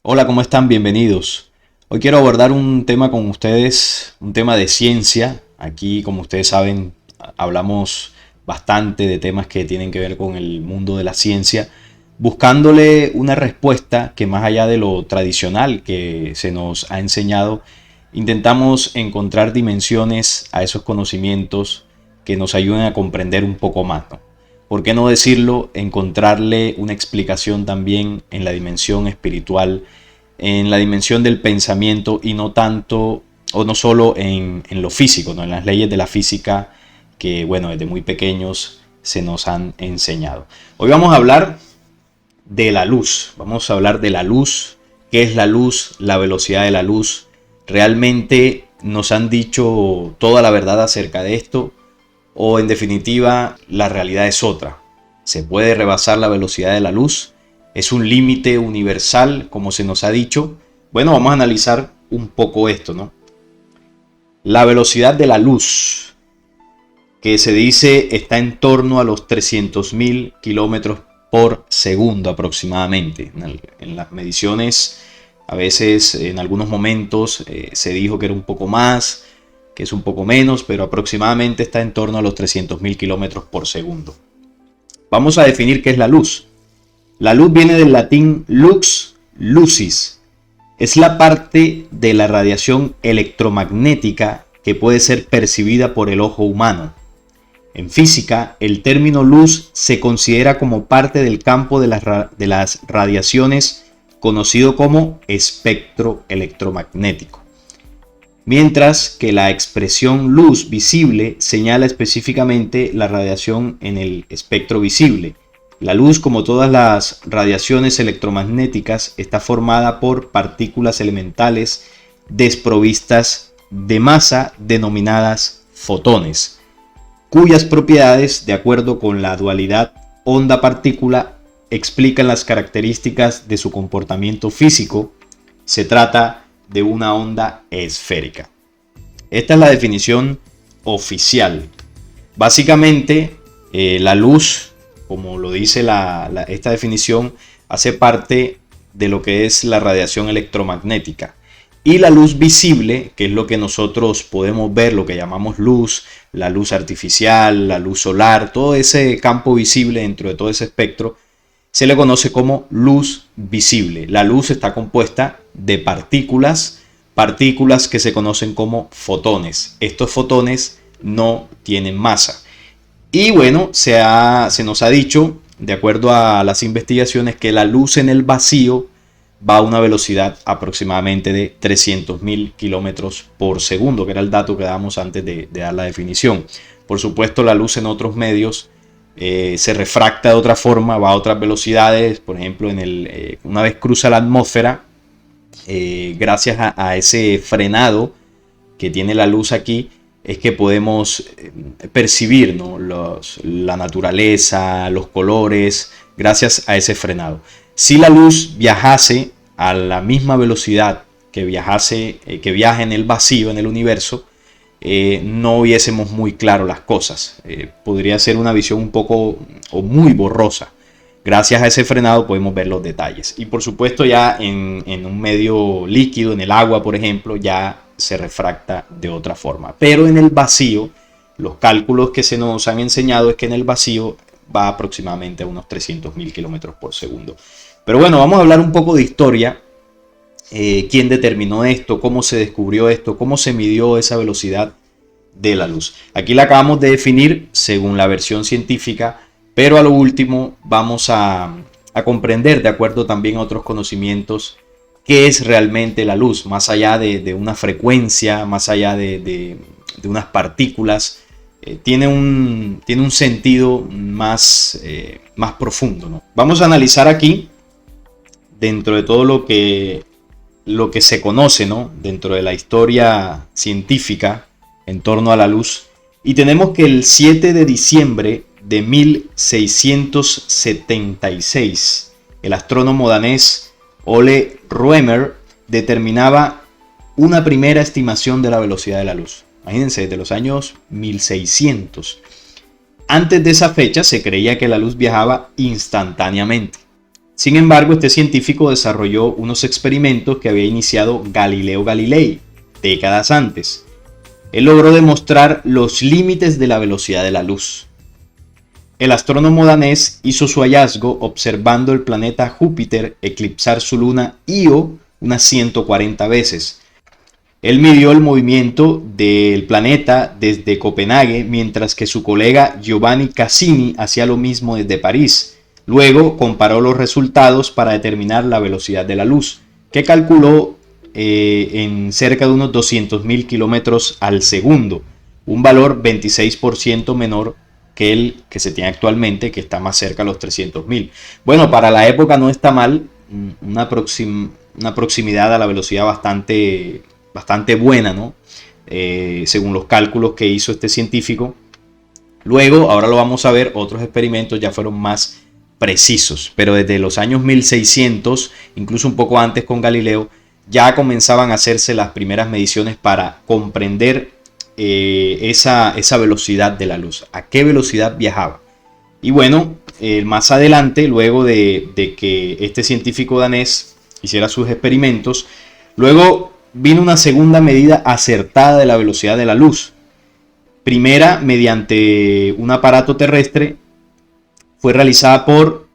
Hola, ¿cómo están? Bienvenidos. Hoy quiero abordar un tema con ustedes, un tema de ciencia. Aquí, como ustedes saben, hablamos bastante de temas que tienen que ver con el mundo de la ciencia, buscándole una respuesta que más allá de lo tradicional que se nos ha enseñado, intentamos encontrar dimensiones a esos conocimientos que nos ayuden a comprender un poco más, ¿no? ¿Por qué no decirlo? Encontrarle una explicación también en la dimensión espiritual, en la dimensión del pensamiento y no tanto o no solo en lo físico, ¿no? En las leyes de la física que, bueno, desde muy pequeños se nos han enseñado. Hoy vamos a hablar de la luz. Vamos a hablar de la luz. ¿Qué es la luz? La velocidad de la luz. ¿Realmente nos han dicho toda la verdad acerca de esto? ¿O en definitiva la realidad es otra? ¿Se puede rebasar la velocidad de la luz? ¿Es un límite universal como se nos ha dicho? Bueno, vamos a analizar un poco esto, ¿no? La velocidad de la luz, que se dice está en torno a los 300.000 kilómetros por segundo aproximadamente. En las mediciones, a veces en algunos momentos se dijo que era un poco más, que es un poco menos, pero aproximadamente está en torno a los 300.000 kilómetros por segundo. Vamos a definir qué es la luz. La luz viene del latín lux, lucis. Es la parte de la radiación electromagnética que puede ser percibida por el ojo humano. En física, el término luz se considera como parte del campo de las radiaciones conocido como espectro electromagnético. Mientras que la expresión luz visible señala específicamente la radiación en el espectro visible. La luz, como todas las radiaciones electromagnéticas, está formada por partículas elementales desprovistas de masa denominadas fotones, cuyas propiedades, de acuerdo con la dualidad onda-partícula, explican las características de su comportamiento físico. Se trata de una onda esférica. Esta es la definición oficial. Básicamente, la luz, como lo dice esta definición, hace parte de lo que es la radiación electromagnética. Y la luz visible, que es lo que nosotros podemos ver, lo que llamamos luz, la luz artificial, la luz solar, todo ese campo visible dentro de todo ese espectro, se le conoce como luz visible. La luz está compuesta de partículas que se conocen como fotones. Estos fotones no tienen masa. Y bueno, se nos ha dicho, de acuerdo a las investigaciones, que la luz en el vacío va a una velocidad aproximadamente de 300.000 kilómetros por segundo, que era el dato que dábamos antes de dar la definición. Por supuesto, la luz en otros medios se refracta de otra forma, va a otras velocidades. Por ejemplo, una vez cruza la atmósfera, gracias a ese frenado que tiene la luz aquí, es que podemos percibir, ¿no?, la naturaleza, los colores, gracias a ese frenado. Si la luz viajase a la misma velocidad que viaja en el vacío, en el universo, no viésemos muy claro las cosas. Podría ser una visión un poco o muy borrosa. Gracias a ese frenado podemos ver los detalles. Y por supuesto ya en un medio líquido, en el agua por ejemplo, ya se refracta de otra forma. Pero en el vacío, los cálculos que se nos han enseñado es que en el vacío va aproximadamente a unos 300.000 kilómetros por segundo. Pero bueno, vamos a hablar un poco de historia. ¿Quién determinó esto? ¿Cómo se descubrió esto? ¿Cómo se midió esa velocidad de la luz? Aquí la acabamos de definir según la versión científica, pero a lo último vamos a comprender, de acuerdo también a otros conocimientos, qué es realmente la luz, más allá de una frecuencia, más allá de unas partículas. Tiene un sentido más profundo, ¿no? Vamos a analizar aquí, dentro de todo lo que se conoce, ¿no?, dentro de la historia científica en torno a la luz. Y tenemos que el 7 de diciembre de 1676, el astrónomo danés Ole Rømer determinaba una primera estimación de la velocidad de la luz. Imagínense, desde los años 1600. Antes de esa fecha se creía que la luz viajaba instantáneamente. Sin embargo, este científico desarrolló unos experimentos que había iniciado Galileo Galilei décadas antes. Él logró demostrar los límites de la velocidad de la luz. El astrónomo danés hizo su hallazgo observando el planeta Júpiter eclipsar su luna Io unas 140 veces. Él midió el movimiento del planeta desde Copenhague, mientras que su colega Giovanni Cassini hacía lo mismo desde París. Luego comparó los resultados para determinar la velocidad de la luz, que calculó en cerca de unos 200.000 kilómetros al segundo, un valor 26% menor que el que se tiene actualmente, que está más cerca a los 300.000. Bueno, para la época no está mal, una proximidad a la velocidad bastante buena, ¿no? Según los cálculos que hizo este científico. Luego, ahora lo vamos a ver, otros experimentos ya fueron más precisos, pero desde los años 1600, incluso un poco antes con Galileo, ya comenzaban a hacerse las primeras mediciones para comprender esa velocidad de la luz, a qué velocidad viajaba. Y bueno, más adelante, luego de que este científico danés hiciera sus experimentos, luego vino una segunda medida acertada de la velocidad de la luz. Primera, mediante un aparato terrestre, fue realizada por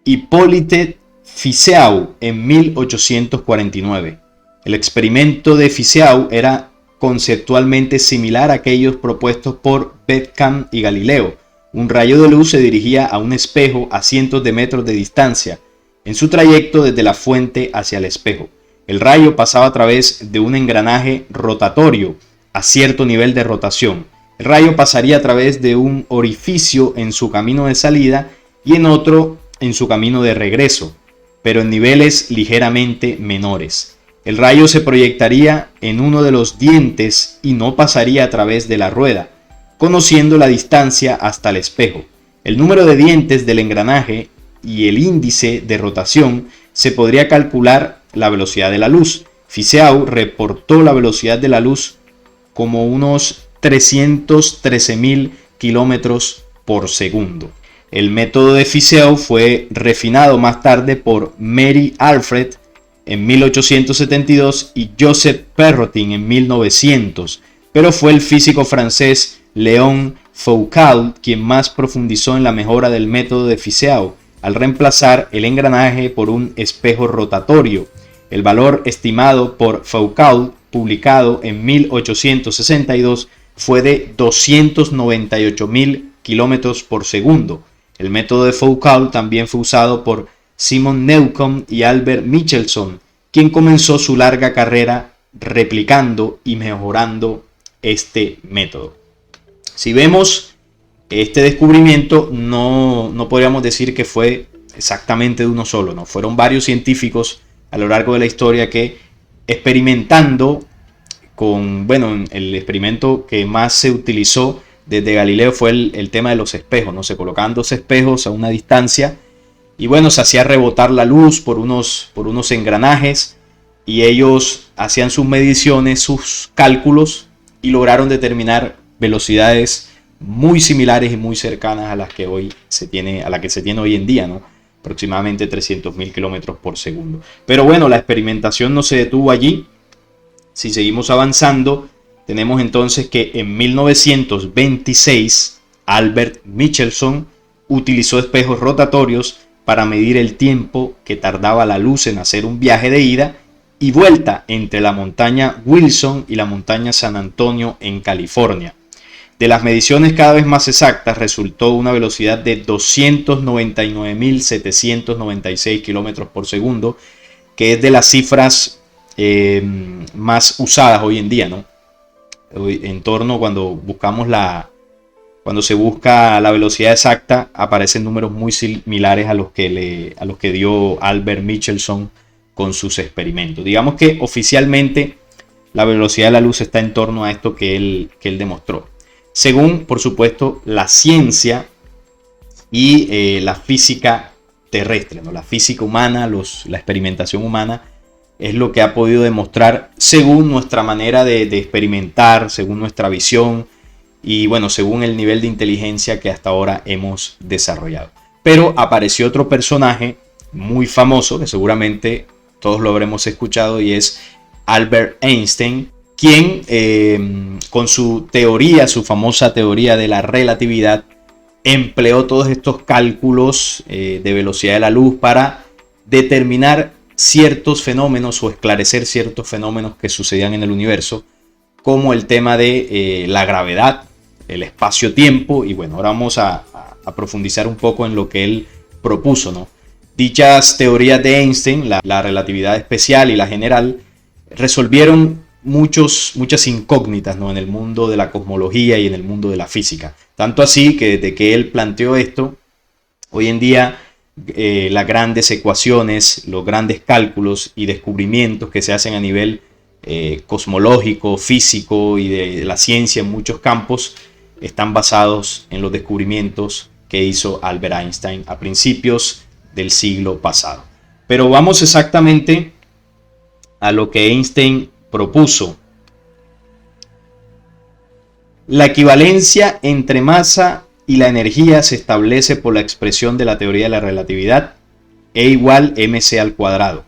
Hippolyte Fizeau en 1849. El experimento de Fizeau era conceptualmente similar a aquellos propuestos por Betcam y Galileo. Un rayo de luz se dirigía a un espejo a cientos de metros de distancia, en su trayecto desde la fuente hacia el espejo. El rayo pasaba a través de un engranaje rotatorio a cierto nivel de rotación. El rayo pasaría a través de un orificio en su camino de salida y en otro en su camino de regreso, pero en niveles ligeramente menores. El rayo se proyectaría en uno de los dientes y no pasaría a través de la rueda, conociendo la distancia hasta el espejo. El número de dientes del engranaje y el índice de rotación se podría calcular la velocidad de la luz. Fizeau reportó la velocidad de la luz como unos 313.000 kilómetros por segundo. El método de Fizeau fue refinado más tarde por Mary Alfred en 1872 y Joseph Perrotin en 1900, pero fue el físico francés Léon Foucault quien más profundizó en la mejora del método de Fizeau, al reemplazar el engranaje por un espejo rotatorio. El valor estimado por Foucault, publicado en 1862, fue de 298.000 kilómetros por segundo. El método de Foucault también fue usado por Simon Newcomb y Albert Michelson, quien comenzó su larga carrera replicando y mejorando este método. Si vemos este descubrimiento, no podríamos decir que fue exactamente de uno solo, ¿no? Fueron varios científicos a lo largo de la historia que experimentando con, bueno, el experimento que más se utilizó desde Galileo fue el tema de los espejos, ¿no? Se colocaban dos espejos a una distancia y bueno, se hacía rebotar la luz por unos engranajes y ellos hacían sus mediciones, sus cálculos y lograron determinar velocidades muy similares y muy cercanas a las que se tiene hoy en día, ¿no? Aproximadamente 300.000 kilómetros por segundo. Pero bueno, la experimentación no se detuvo allí. Si seguimos avanzando, tenemos entonces que en 1926 Albert Michelson utilizó espejos rotatorios para medir el tiempo que tardaba la luz en hacer un viaje de ida y vuelta entre la montaña Wilson y la montaña San Antonio en California. De las mediciones cada vez más exactas resultó una velocidad de 299.796 kilómetros por segundo, que es de las cifras más usadas hoy en día, ¿no? En torno cuando se busca la velocidad exacta, aparecen números muy similares a los que dio Albert Michelson con sus experimentos. Digamos que oficialmente la velocidad de la luz está en torno a esto que él demostró. Según, por supuesto, la ciencia y la física terrestre, ¿no? La física humana, la experimentación humana, es lo que ha podido demostrar según nuestra manera de experimentar, según nuestra visión y bueno, según el nivel de inteligencia que hasta ahora hemos desarrollado. Pero apareció otro personaje muy famoso, que seguramente todos lo habremos escuchado, y es Albert Einstein, quien con su teoría, su famosa teoría de la relatividad, empleó todos estos cálculos de velocidad de la luz para determinar ciertos fenómenos o esclarecer ciertos fenómenos que sucedían en el universo, como el tema de la gravedad, el espacio-tiempo, y bueno, ahora vamos a profundizar un poco en lo que él propuso, ¿no? Dichas teorías de Einstein, la relatividad especial y la general, resolvieron muchas incógnitas, ¿no?, en el mundo de la cosmología y en el mundo de la física. Tanto así que desde que él planteó esto, hoy en día las grandes ecuaciones, los grandes cálculos y descubrimientos que se hacen a nivel cosmológico, físico y de la ciencia en muchos campos están basados en los descubrimientos que hizo Albert Einstein a principios del siglo pasado. Pero vamos exactamente a lo que Einstein propuso. La equivalencia entre masa y la energía se establece por la expresión de la teoría de la relatividad E igual mc al cuadrado,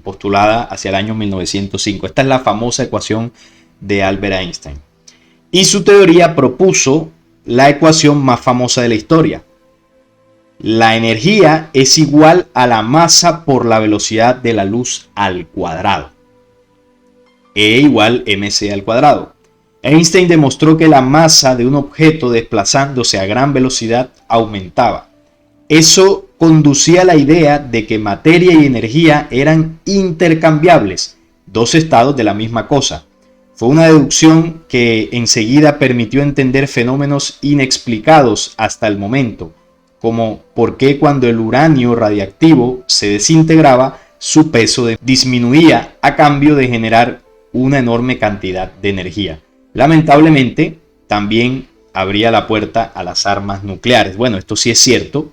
postulada hacia el año 1905. Esta es la famosa ecuación de Albert Einstein. Y su teoría propuso la ecuación más famosa de la historia. La energía es igual a la masa por la velocidad de la luz al cuadrado. E igual mc al cuadrado. Einstein demostró que la masa de un objeto desplazándose a gran velocidad aumentaba. Eso conducía a la idea de que materia y energía eran intercambiables, dos estados de la misma cosa. Fue una deducción que enseguida permitió entender fenómenos inexplicados hasta el momento, como por qué cuando el uranio radiactivo se desintegraba, su peso disminuía a cambio de generar una enorme cantidad de energía. Lamentablemente, también abría la puerta a las armas nucleares. Bueno, esto sí es cierto.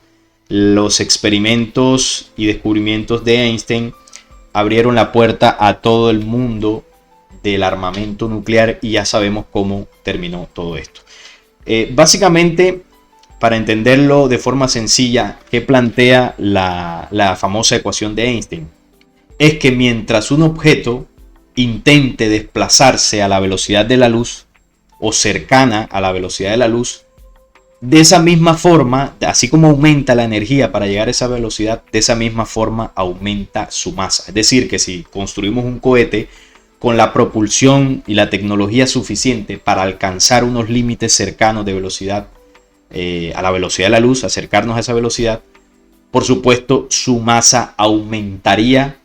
Los experimentos y descubrimientos de Einstein abrieron la puerta a todo el mundo del armamento nuclear y ya sabemos cómo terminó todo esto. Básicamente, para entenderlo de forma sencilla, ¿qué plantea la famosa ecuación de Einstein? Es que mientras un objeto intente desplazarse a la velocidad de la luz o cercana a la velocidad de la luz, de esa misma forma, así como aumenta la energía para llegar a esa velocidad, de esa misma forma aumenta su masa. Es decir, que si construimos un cohete con la propulsión y la tecnología suficiente para alcanzar unos límites cercanos de velocidad a la velocidad de la luz, acercarnos a esa velocidad, por supuesto su masa aumentaría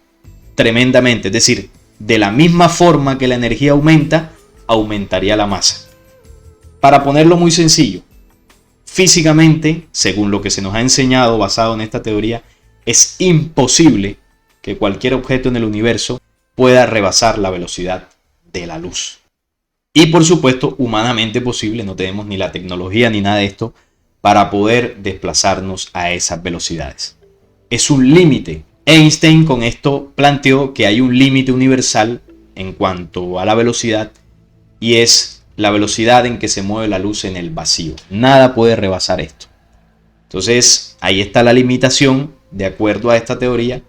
tremendamente. Es decir, de la misma forma que la energía aumenta, aumentaría la masa. Para ponerlo muy sencillo, físicamente, según lo que se nos ha enseñado basado en esta teoría, es imposible que cualquier objeto en el universo pueda rebasar la velocidad de la luz. Y por supuesto, humanamente posible, no tenemos ni la tecnología ni nada de esto para poder desplazarnos a esas velocidades. Es un límite. Einstein con esto planteó que hay un límite universal en cuanto a la velocidad y es la velocidad en que se mueve la luz en el vacío. Nada puede rebasar esto. Entonces, ahí está la limitación de acuerdo a esta teoría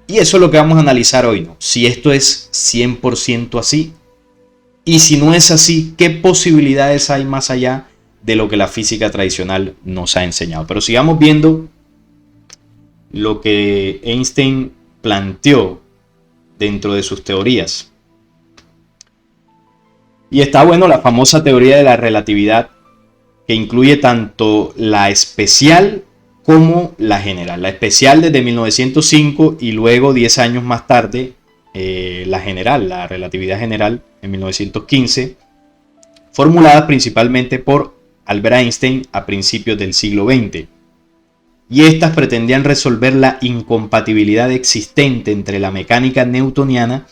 y eso es lo que vamos a analizar hoy, ¿no? Si esto es 100% así y si no es así, ¿qué posibilidades hay más allá de lo que la física tradicional nos ha enseñado? Pero sigamos viendo lo que Einstein planteó dentro de sus teorías. Y está, bueno, la famosa teoría de la relatividad, que incluye tanto la especial como la general. La especial desde 1905 y luego 10 años más tarde la general, la relatividad general en 1915, formulada principalmente por Albert Einstein a principios del siglo XX. Y estas pretendían resolver la incompatibilidad existente entre la mecánica newtoniana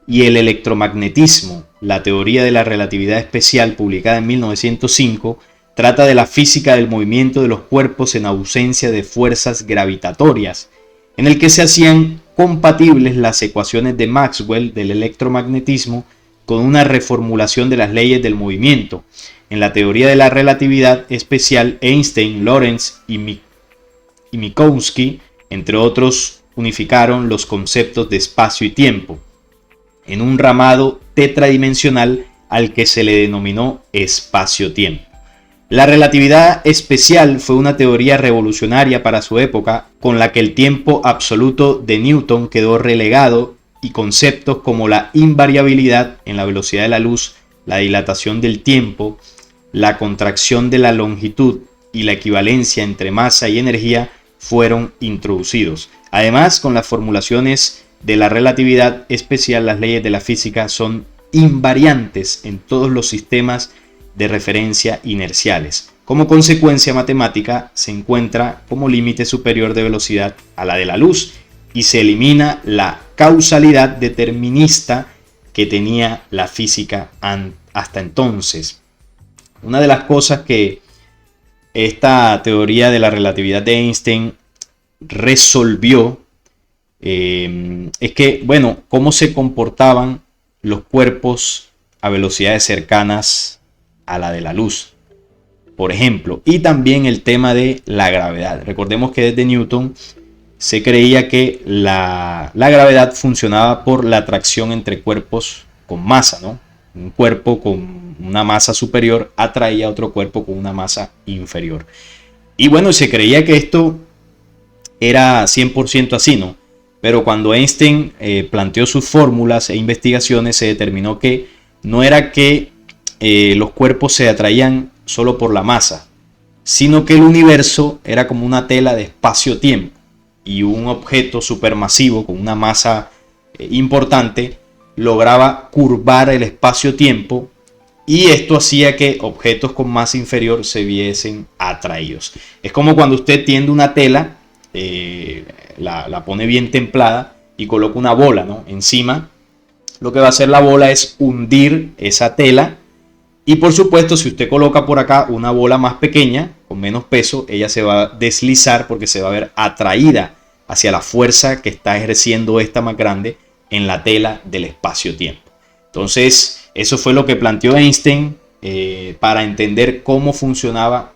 y el electromagnetismo. La teoría de la relatividad especial, publicada en 1905, trata de la física del movimiento de los cuerpos en ausencia de fuerzas gravitatorias, en el que se hacían compatibles las ecuaciones de Maxwell del electromagnetismo con una reformulación de las leyes del movimiento. En la teoría de la relatividad especial, Einstein, Lorentz y Minkowski Entre otros, unificaron los conceptos de espacio y tiempo en un ramado tetradimensional al que se le denominó espacio-tiempo. La relatividad especial fue una teoría revolucionaria para su época, con la que el tiempo absoluto de Newton quedó relegado y conceptos como la invariabilidad en la velocidad de la luz, la dilatación del tiempo, la contracción de la longitud y la equivalencia entre masa y energía fueron introducidos. Además, con las formulaciones de la relatividad especial, las leyes de la física son invariantes en todos los sistemas de referencia inerciales. Como consecuencia matemática, se encuentra como límite superior de velocidad a la de la luz y se elimina la causalidad determinista que tenía la física hasta entonces. Una de las cosas que esta teoría de la relatividad de Einstein resolvió es que, bueno, cómo se comportaban los cuerpos a velocidades cercanas a la de la luz, por ejemplo, y también el tema de la gravedad. Recordemos que desde Newton se creía que la gravedad funcionaba por la atracción entre cuerpos con masa, ¿no? Un cuerpo con una masa superior atraía a otro cuerpo con una masa inferior. Y bueno, se creía que esto era 100% así, ¿no? Pero cuando Einstein planteó sus fórmulas e investigaciones, se determinó que no era que los cuerpos se atraían solo por la masa, sino que el universo era como una tela de espacio-tiempo y un objeto supermasivo con una masa importante lograba curvar el espacio-tiempo y esto hacía que objetos con masa inferior se viesen atraídos. Es como cuando usted tiende una tela, la pone bien templada y coloca una bola, ¿no?, encima. Lo que va a hacer la bola es hundir esa tela. Y por supuesto, si usted coloca por acá una bola más pequeña, con menos peso, ella se va a deslizar porque se va a ver atraída hacia la fuerza que está ejerciendo esta más grande en la tela del espacio-tiempo. Entonces, eso fue lo que planteó Einstein para entender cómo funcionaba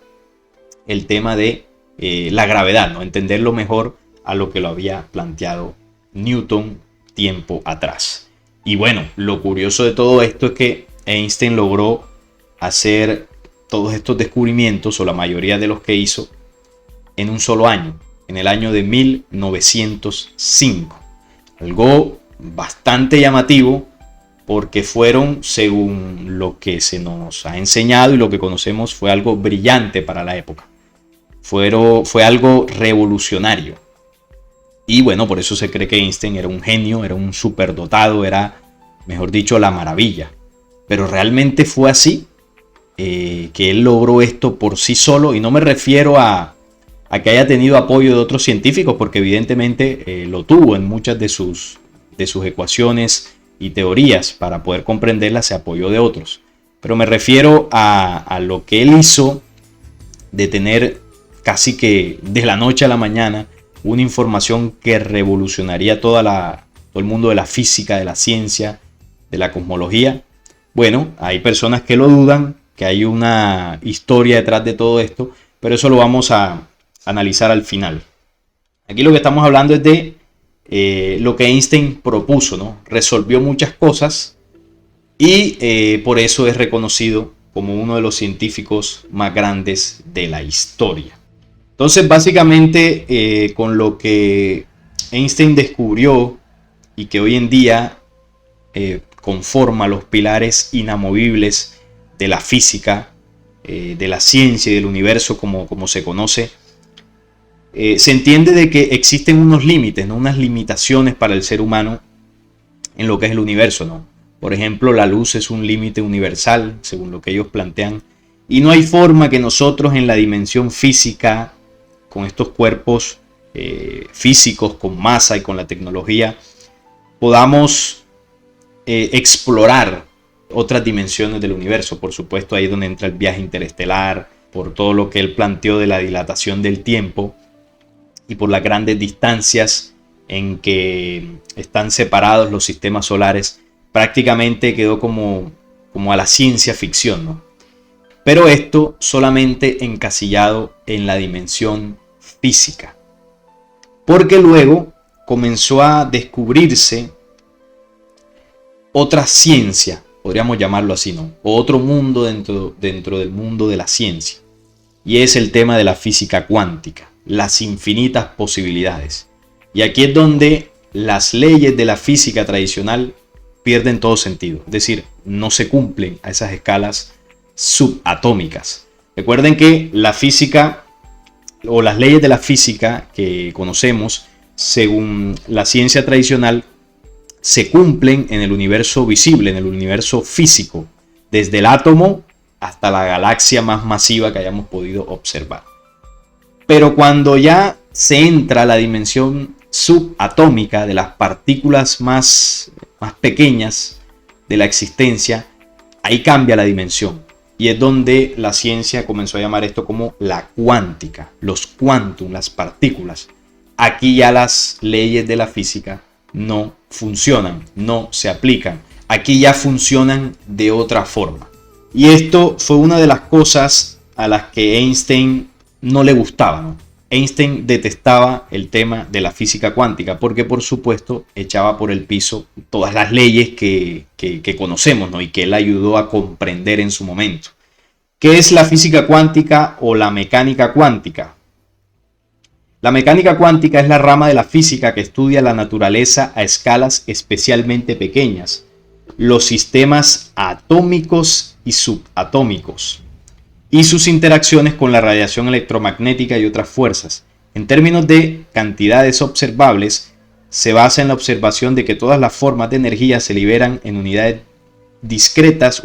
el tema de la gravedad, ¿no? Entenderlo mejor a lo que lo había planteado Newton tiempo atrás. Y bueno, lo curioso de todo esto es que Einstein logró hacer todos estos descubrimientos, o la mayoría de los que hizo, en un solo año, en el año de 1905. Algo bastante llamativo porque fueron, según lo que se nos ha enseñado y lo que conocemos, fue algo brillante para la época. Fue algo revolucionario. Y bueno, por eso se cree que Einstein era un genio, era un superdotado, era, mejor dicho, la maravilla. Pero realmente fue así, que él logró esto por sí solo, y no me refiero a que haya tenido apoyo de otros científicos, porque evidentemente lo tuvo en muchas de sus ecuaciones y teorías. Para poder comprenderlas se apoyó de otros, pero me refiero a lo que él hizo de tener casi que de la noche a la mañana una información que revolucionaría todo el mundo de la física, de la ciencia, de la cosmología. Bueno, hay personas que lo dudan, que hay una historia detrás de todo esto, pero eso lo vamos a analizar al final. Aquí lo que estamos hablando es de lo que Einstein propuso, ¿no? Resolvió muchas cosas y por eso es reconocido como uno de los científicos más grandes de la historia. Entonces, básicamente, con lo que Einstein descubrió y que hoy en día conforma los pilares inamovibles de la física, de la ciencia y del universo como se conoce, se entiende de que existen unos límites, ¿no?, unas limitaciones para el ser humano en lo que es el universo, ¿no? Por ejemplo, la luz es un límite universal, según lo que ellos plantean, y no hay forma que nosotros en la dimensión física, con estos cuerpos físicos, con masa y con la tecnología, podamos explorar otras dimensiones del universo. Por supuesto, ahí es donde entra el viaje interestelar, por todo lo que él planteó de la dilatación del tiempo y por las grandes distancias en que están separados los sistemas solares. Prácticamente quedó como a la ciencia ficción, ¿no? Pero esto solamente encasillado en la dimensión física. porque luego comenzó a descubrirse otra ciencia, podríamos llamarlo así, ¿no? O otro mundo dentro del mundo de la ciencia. Y es el tema de la física cuántica, las infinitas posibilidades. Y aquí es donde las leyes de la física tradicional pierden todo sentido. Es decir, no se cumplen a esas escalas subatómicas. Recuerden que la física o las leyes de la física que conocemos, según la ciencia tradicional, se cumplen en el universo visible, en el universo físico, desde el átomo hasta la galaxia más masiva que hayamos podido observar. Pero cuando ya se entra a la dimensión subatómica de las partículas más pequeñas de la existencia, ahí cambia la dimensión. Y es donde la ciencia comenzó a llamar esto como la cuántica, los quantum, las partículas. Aquí ya las leyes de la física no funcionan, no se aplican. Aquí ya funcionan de otra forma. Y esto fue una de las cosas a las que Einstein no le gustaba, ¿no? Einstein detestaba el tema de la física cuántica porque, por supuesto, echaba por el piso todas las leyes que conocemos, ¿no? Y que él ayudó a comprender en su momento. ¿Qué es la física cuántica o la mecánica cuántica? La mecánica cuántica es la rama de la física que estudia la naturaleza a escalas especialmente pequeñas, los sistemas atómicos y subatómicos, y sus interacciones con la radiación electromagnética y otras fuerzas. En términos de cantidades observables, se basa en la observación de que todas las formas de energía se liberan en unidades discretas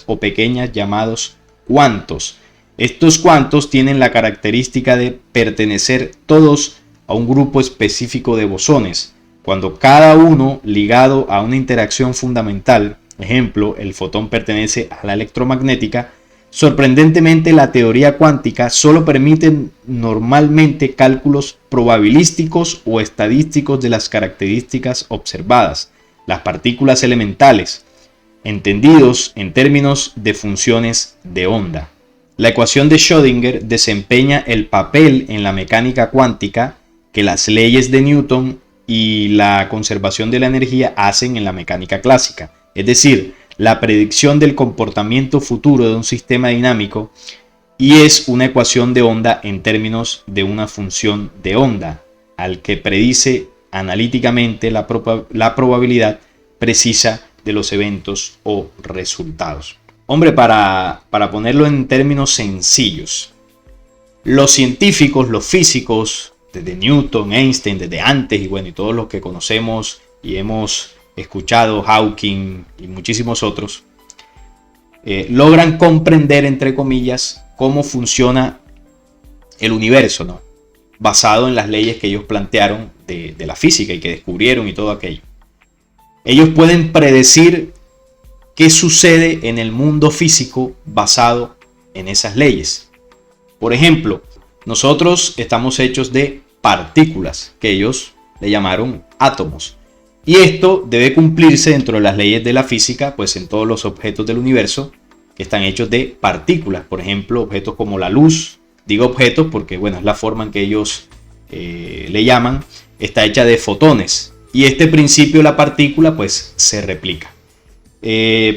o pequeñas llamados cuantos. Estos cuantos tienen la característica de pertenecer todos a un grupo específico de bosones, cuando cada uno ligado a una interacción fundamental, ejemplo, el fotón pertenece a la electromagnética. Sorprendentemente, la teoría cuántica solo permite normalmente cálculos probabilísticos o estadísticos de las características observadas, las partículas elementales, entendidos en términos de funciones de onda. La ecuación de Schrödinger desempeña el papel en la mecánica cuántica que las leyes de Newton y la conservación de la energía hacen en la mecánica clásica, es decir, la predicción del comportamiento futuro de un sistema dinámico, y es una ecuación de onda en términos de una función de onda, al que predice analíticamente la probabilidad precisa de los eventos o resultados. Hombre, para ponerlo en términos sencillos, los científicos, los físicos, desde Newton, Einstein, desde antes y todos los que conocemos y hemos escuchado, Hawking y muchísimos otros, logran comprender, entre comillas, cómo funciona el universo, ¿no? Basado en las leyes que ellos plantearon de la física y que descubrieron y todo aquello. Ellos pueden predecir qué sucede en el mundo físico basado en esas leyes. Por ejemplo, nosotros estamos hechos de partículas, que ellos le llamaron átomos. Y esto debe cumplirse dentro de las leyes de la física, pues en todos los objetos del universo que están hechos de partículas. Por ejemplo, objetos como la luz. Digo objetos porque, es la forma en que ellos le llaman. Está hecha de fotones. Y este principio de la partícula, pues, se replica.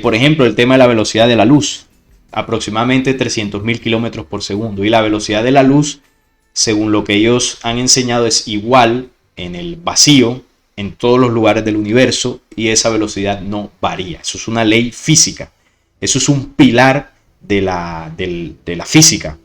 Por ejemplo, el tema de la velocidad de la luz. Aproximadamente 300.000 kilómetros por segundo. Y la velocidad de la luz, según lo que ellos han enseñado, es igual en el vacío, en todos los lugares del universo, y esa velocidad no varía. Eso es una ley física. Eso es un pilar de la física.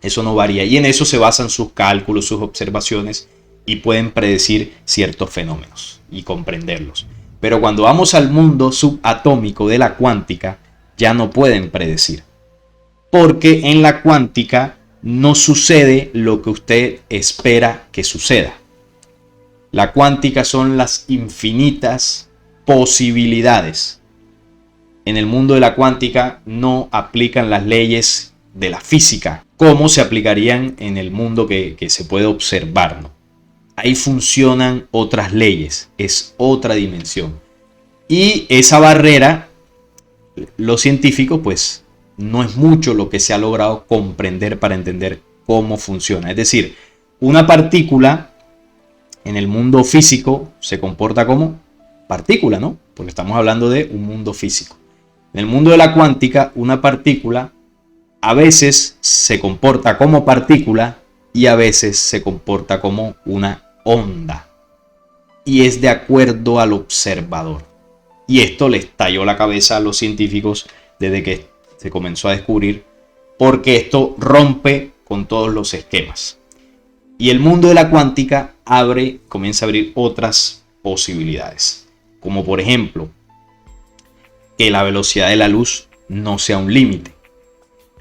Eso no varía. Y en eso se basan sus cálculos, sus observaciones, y pueden predecir ciertos fenómenos y comprenderlos. Pero cuando vamos al mundo subatómico de la cuántica, ya no pueden predecir. Porque en la cuántica no sucede lo que usted espera que suceda. La cuántica son las infinitas posibilidades. En el mundo de la cuántica no aplican las leyes de la física como se aplicarían en el mundo que se puede observar, ¿no? Ahí funcionan otras leyes, es otra dimensión. Y esa barrera, los científicos, pues no es mucho lo que se ha logrado comprender para entender cómo funciona. Es decir, una partícula en el mundo físico se comporta como partícula, ¿no? Porque estamos hablando de un mundo físico. En el mundo de la cuántica, una partícula a veces se comporta como partícula y a veces se comporta como una onda. Y es de acuerdo al observador. Y esto le estalló la cabeza a los científicos desde que se comenzó a descubrir, porque esto rompe con todos los esquemas. Y el mundo de la cuántica comienza a abrir otras posibilidades. Como por ejemplo, que la velocidad de la luz no sea un límite.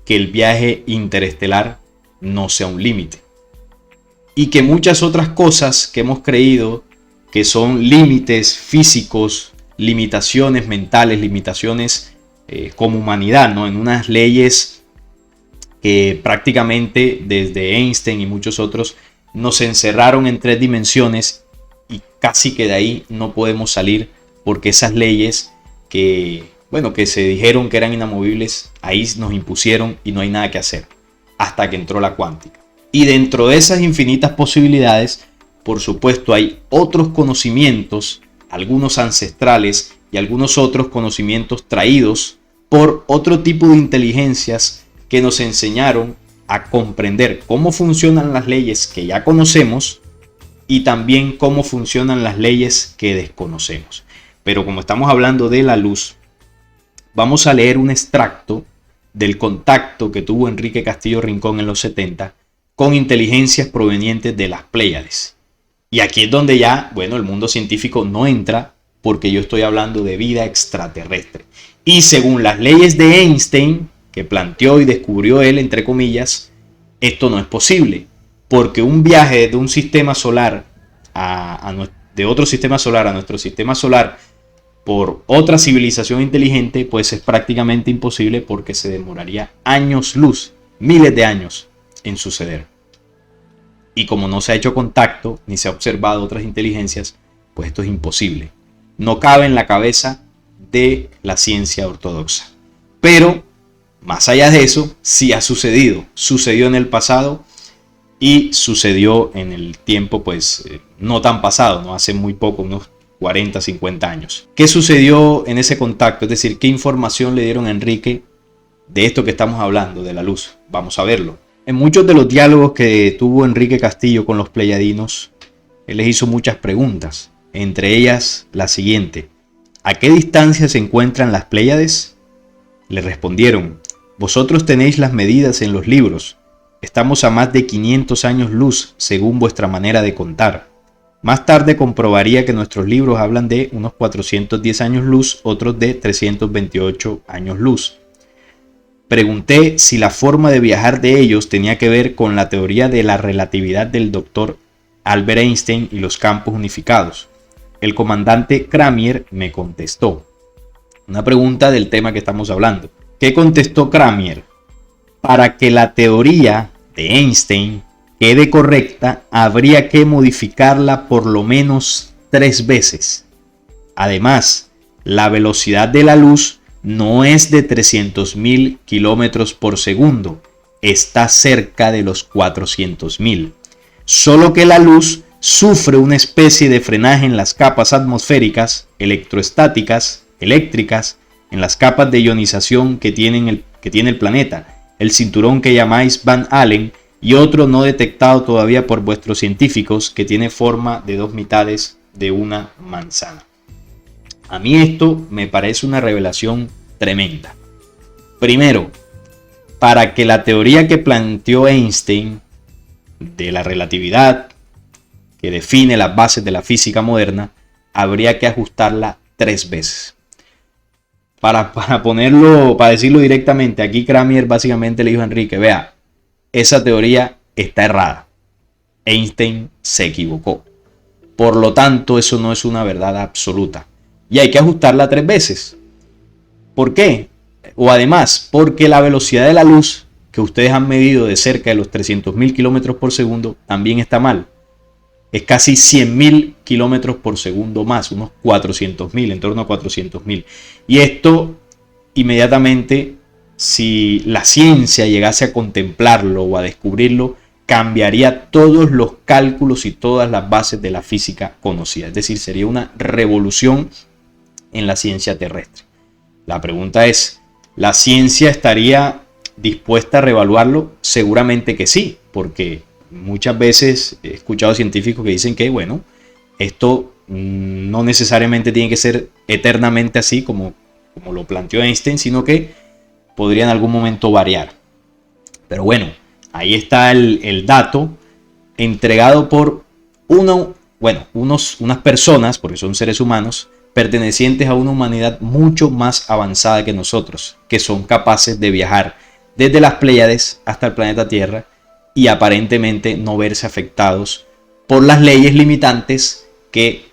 Que el viaje interestelar no sea un límite. Y que muchas otras cosas que hemos creído que son límites físicos, limitaciones mentales, limitaciones como humanidad, ¿no? En unas leyes que prácticamente desde Einstein y muchos otros nos encerraron en 3 dimensiones y casi que de ahí no podemos salir, porque esas leyes que se dijeron que eran inamovibles, ahí nos impusieron y no hay nada que hacer hasta que entró la cuántica. Y dentro de esas infinitas posibilidades, por supuesto, hay otros conocimientos, algunos ancestrales y algunos otros conocimientos traídos por otro tipo de inteligencias que nos enseñaron a comprender cómo funcionan las leyes que ya conocemos y también cómo funcionan las leyes que desconocemos. Pero como estamos hablando de la luz, vamos a leer un extracto del contacto que tuvo Enrique Castillo Rincón en los 70 con inteligencias provenientes de las Pléyades. Y aquí es donde ya, el mundo científico no entra, porque yo estoy hablando de vida extraterrestre. Y según las leyes de Einstein, que planteó y descubrió él, entre comillas, esto no es posible, porque un viaje de un sistema solar de otro sistema solar a nuestro sistema solar por otra civilización inteligente, pues es prácticamente imposible, porque se demoraría años luz, miles de años en suceder. Y como no se ha hecho contacto ni se ha observado otras inteligencias, pues esto es imposible. No cabe en la cabeza de la ciencia ortodoxa. Pero más allá de eso, sí ha sucedido. Sucedió en el pasado y sucedió en el tiempo, no tan pasado, no hace muy poco, unos 40, 50 años. ¿Qué sucedió en ese contacto? Es decir, ¿qué información le dieron a Enrique de esto que estamos hablando, de la luz? Vamos a verlo. En muchos de los diálogos que tuvo Enrique Castillo con los pleyadinos, él les hizo muchas preguntas, entre ellas la siguiente: ¿a qué distancia se encuentran las Pléyades? Le respondieron: vosotros tenéis las medidas en los libros, estamos a más de 500 años luz según vuestra manera de contar. Más tarde comprobaría que nuestros libros hablan de unos 410 años luz, otros de 328 años luz. Pregunté si la forma de viajar de ellos tenía que ver con la teoría de la relatividad del doctor Albert Einstein y los campos unificados. El comandante Cramier me contestó. Una pregunta del tema que estamos hablando. ¿Qué contestó Cramier? Para que la teoría de Einstein quede correcta, habría que modificarla por lo menos 3 veces. Además, la velocidad de la luz no es de 300.000 kilómetros por segundo, está cerca de los 400.000. Solo que la luz sufre una especie de frenaje en las capas atmosféricas, electroestáticas, eléctricas, en las capas de ionización que tiene el planeta, el cinturón que llamáis Van Allen y otro no detectado todavía por vuestros científicos que tiene forma de 2 mitades de una manzana. A mí esto me parece una revelación tremenda. Primero, para que la teoría que planteó Einstein de la relatividad, que define las bases de la física moderna, habría que ajustarla 3 veces. Para decirlo directamente, aquí Cramier básicamente le dijo a Enrique: vea, esa teoría está errada. Einstein se equivocó. Por lo tanto, eso no es una verdad absoluta. Y hay que ajustarla 3 veces. ¿Por qué? O además, porque la velocidad de la luz que ustedes han medido de cerca de los 300.000 kilómetros por segundo también está mal. Es casi 100.000 kilómetros por segundo más, unos 400.000, en torno a 400.000. Y esto inmediatamente, si la ciencia llegase a contemplarlo o a descubrirlo, cambiaría todos los cálculos y todas las bases de la física conocida. Es decir, sería una revolución en la ciencia terrestre. La pregunta es, ¿la ciencia estaría dispuesta a reevaluarlo? Seguramente que sí, porque muchas veces he escuchado científicos que dicen que, bueno, esto no necesariamente tiene que ser eternamente así como lo planteó Einstein, sino que podría en algún momento variar. Pero bueno, ahí está el dato entregado por unas personas, porque son seres humanos, pertenecientes a una humanidad mucho más avanzada que nosotros, que son capaces de viajar desde las Pléyades hasta el planeta Tierra y aparentemente no verse afectados por las leyes limitantes que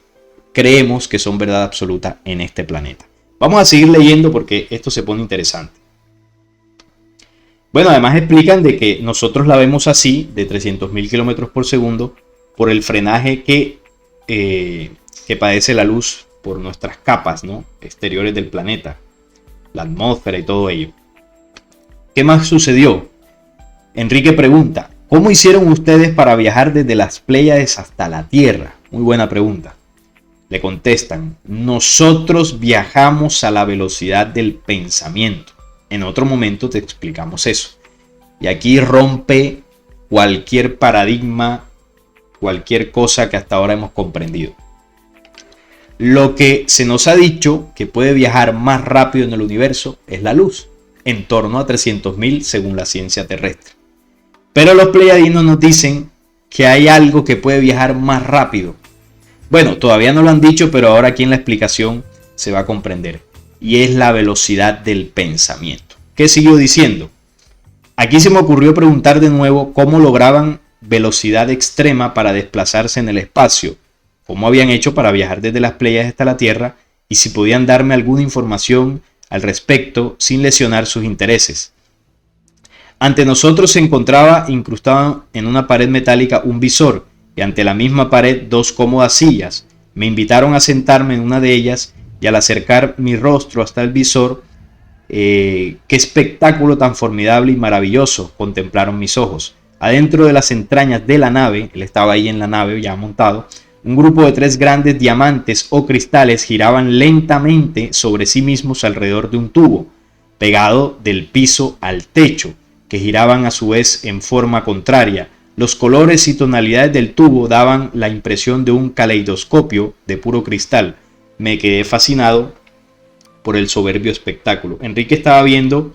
creemos que son verdad absoluta en este planeta. Vamos a seguir leyendo porque esto se pone interesante. Bueno, además explican de que nosotros la vemos así, de 300.000 kilómetros por segundo, por el frenaje que padece la luz por nuestras capas, ¿no?, exteriores del planeta, la atmósfera y todo ello. ¿Qué más sucedió? Enrique pregunta, ¿cómo hicieron ustedes para viajar desde las Pléyades hasta la Tierra? Muy buena pregunta. Le contestan, nosotros viajamos a la velocidad del pensamiento. En otro momento te explicamos eso. Y aquí rompe cualquier paradigma, cualquier cosa que hasta ahora hemos comprendido. Lo que se nos ha dicho que puede viajar más rápido en el universo es la luz, en torno a 300.000 según la ciencia terrestre. Pero los pleyadinos nos dicen que hay algo que puede viajar más rápido. Bueno, todavía no lo han dicho, pero ahora aquí en la explicación se va a comprender. Y es la velocidad del pensamiento. ¿Qué siguió diciendo? Aquí se me ocurrió preguntar de nuevo cómo lograban velocidad extrema para desplazarse en el espacio, cómo habían hecho para viajar desde las Pléyades hasta la Tierra y si podían darme alguna información al respecto sin lesionar sus intereses. Ante nosotros se encontraba incrustado en una pared metálica un visor y ante la misma pared dos cómodas sillas. Me invitaron a sentarme en una de ellas y al acercar mi rostro hasta el visor, qué espectáculo tan formidable y maravilloso contemplaron mis ojos. Adentro de las entrañas de la nave, él estaba ahí en la nave ya montado, un grupo de 3 grandes diamantes o cristales giraban lentamente sobre sí mismos alrededor de un tubo, pegado del piso al techo, que giraban a su vez en forma contraria. Los colores y tonalidades del tubo daban la impresión de un caleidoscopio de puro cristal. Me quedé fascinado por el soberbio espectáculo. Enrique estaba viendo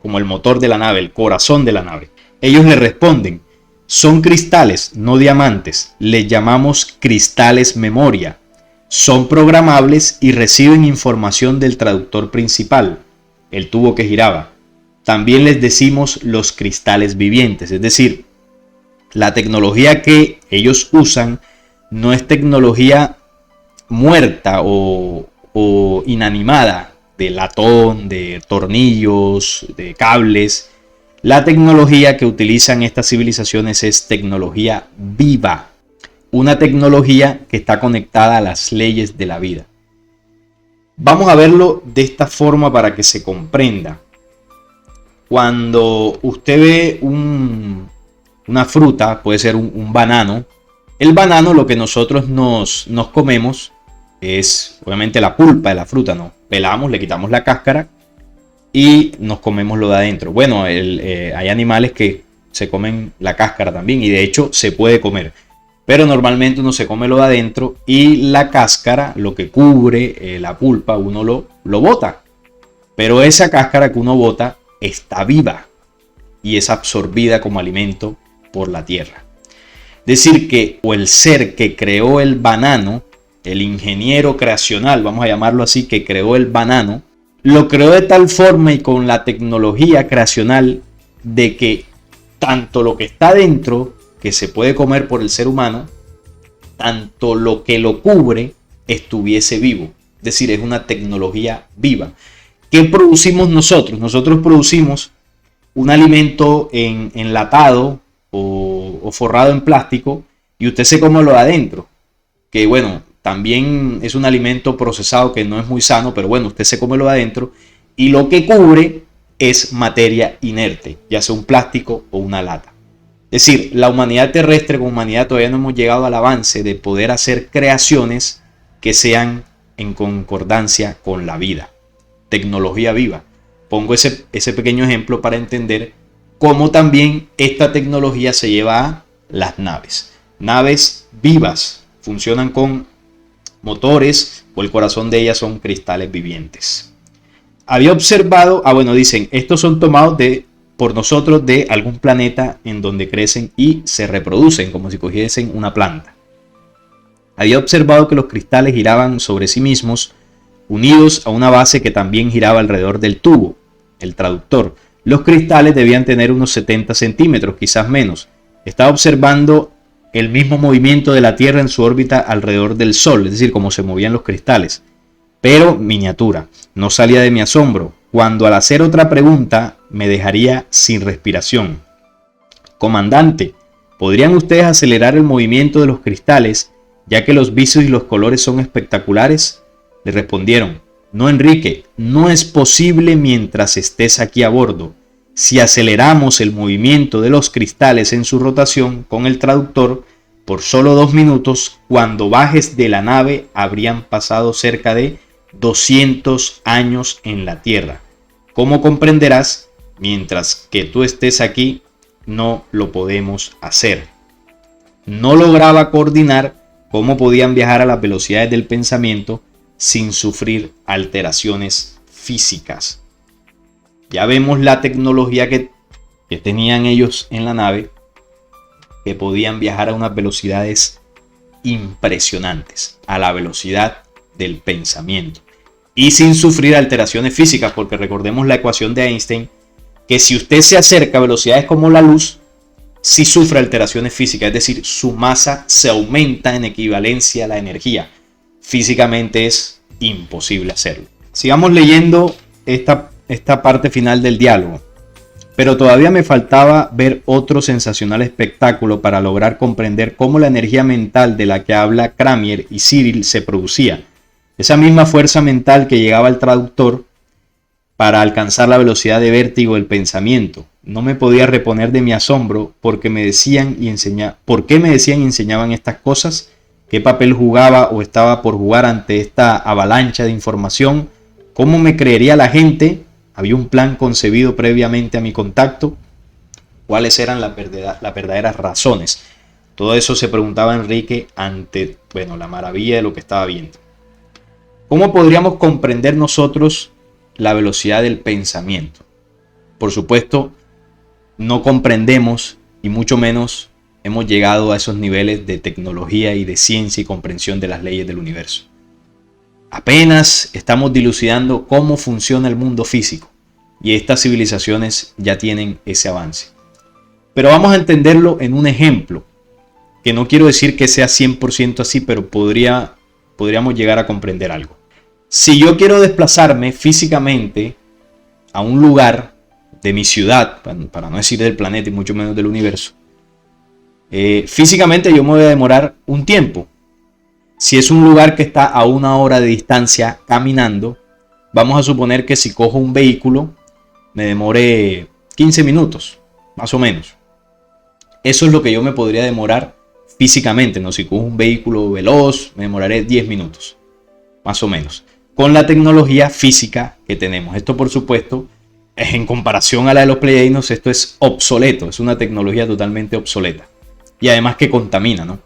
como el motor de la nave, el corazón de la nave. Ellos le responden, son cristales, no diamantes. Les llamamos cristales memoria. Son programables y reciben información del traductor principal, el tubo que giraba. También les decimos los cristales vivientes, es decir, la tecnología que ellos usan no es tecnología muerta o inanimada, de latón, de tornillos, de cables. La tecnología que utilizan estas civilizaciones es tecnología viva, una tecnología que está conectada a las leyes de la vida. Vamos a verlo de esta forma para que se comprenda. Cuando usted ve una fruta, puede ser un banano, el banano lo que nosotros nos comemos es obviamente la pulpa de la fruta, ¿no? Pelamos, le quitamos la cáscara y nos comemos lo de adentro. Bueno, hay animales que se comen la cáscara también y de hecho se puede comer. Pero normalmente uno se come lo de adentro y la cáscara, lo que cubre la pulpa, uno lo bota. Pero esa cáscara que uno bota está viva y es absorbida como alimento por la tierra. Decir que o el ser que creó el banano, el ingeniero creacional, vamos a llamarlo así, que creó el banano, lo creó de tal forma y con la tecnología creacional de que tanto lo que está dentro, que se puede comer por el ser humano, tanto lo que lo cubre estuviese vivo. Es decir, es una tecnología viva. ¿Qué producimos nosotros? Nosotros producimos un alimento enlatado o forrado en plástico y usted se come lo de adentro. Que bueno, también es un alimento procesado que no es muy sano, pero bueno, usted se come lo de adentro y lo que cubre es materia inerte, ya sea un plástico o una lata. Es decir, la humanidad terrestre como humanidad todavía no hemos llegado al avance de poder hacer creaciones que sean en concordancia con la vida. Tecnología viva. Pongo ese pequeño ejemplo para entender cómo también esta tecnología se lleva a las naves. Naves vivas, funcionan con motores o el corazón de ellas son cristales vivientes. Había observado, dicen, estos son tomados por nosotros de algún planeta en donde crecen y se reproducen como si cogiesen una planta. Había observado que los cristales giraban sobre sí mismos, unidos a una base que también giraba alrededor del tubo, el traductor. Los cristales debían tener unos 70 centímetros, quizás menos. Estaba observando el mismo movimiento de la Tierra en su órbita alrededor del Sol, es decir, cómo se movían los cristales, pero miniatura. No salía de mi asombro, cuando al hacer otra pregunta me dejaría sin respiración. Comandante, ¿podrían ustedes acelerar el movimiento de los cristales, ya que los visos y los colores son espectaculares? Le respondieron, no, Enrique, no es posible mientras estés aquí a bordo. Si aceleramos el movimiento de los cristales en su rotación con el traductor por solo 2 minutos, cuando bajes de la nave habrían pasado cerca de 200 años en la Tierra. Como comprenderás, mientras que tú estés aquí, no lo podemos hacer. No lograba coordinar cómo podían viajar a las velocidades del pensamiento sin sufrir alteraciones físicas. Ya vemos la tecnología que tenían ellos en la nave, que podían viajar a unas velocidades impresionantes, a la velocidad del pensamiento y sin sufrir alteraciones físicas, porque recordemos la ecuación de Einstein, que si usted se acerca a velocidades como la luz, sí sufre alteraciones físicas, es decir, su masa se aumenta en equivalencia a la energía. Físicamente es imposible hacerlo. Sigamos leyendo esta parte final del diálogo. Pero todavía me faltaba ver otro sensacional espectáculo para lograr comprender cómo la energía mental de la que habla Cramier y Cyril se producía. Esa misma fuerza mental que llegaba al traductor para alcanzar la velocidad de vértigo del pensamiento. No me podía reponer de mi asombro porque me decían y ¿por qué me decían y enseñaban estas cosas? ¿Qué papel jugaba o estaba por jugar ante esta avalancha de información? ¿Cómo me creería la gente? ¿Había un plan concebido previamente a mi contacto? ¿Cuáles eran las verdaderas razones? Todo eso se preguntaba Enrique ante la maravilla de lo que estaba viendo. ¿Cómo podríamos comprender nosotros la velocidad del pensamiento? Por supuesto, no comprendemos y mucho menos hemos llegado a esos niveles de tecnología y de ciencia y comprensión de las leyes del universo. Apenas estamos dilucidando cómo funciona el mundo físico y estas civilizaciones ya tienen ese avance. Pero vamos a entenderlo en un ejemplo, que no quiero decir que sea 100% así, pero podríamos llegar a comprender algo. Si yo quiero desplazarme físicamente a un lugar de mi ciudad, para no decir del planeta y mucho menos del universo, físicamente yo me voy a demorar un tiempo. Si es un lugar que está a 1 hora de distancia caminando, vamos a suponer que si cojo un vehículo me demore 15 minutos, más o menos. Eso es lo que yo me podría demorar físicamente, ¿no? Si cojo un vehículo veloz, me demoraré 10 minutos, más o menos. Con la tecnología física que tenemos. Esto, por supuesto, en comparación a la de los pleiadianos, esto es obsoleto, es una tecnología totalmente obsoleta. Y además que contamina, ¿no?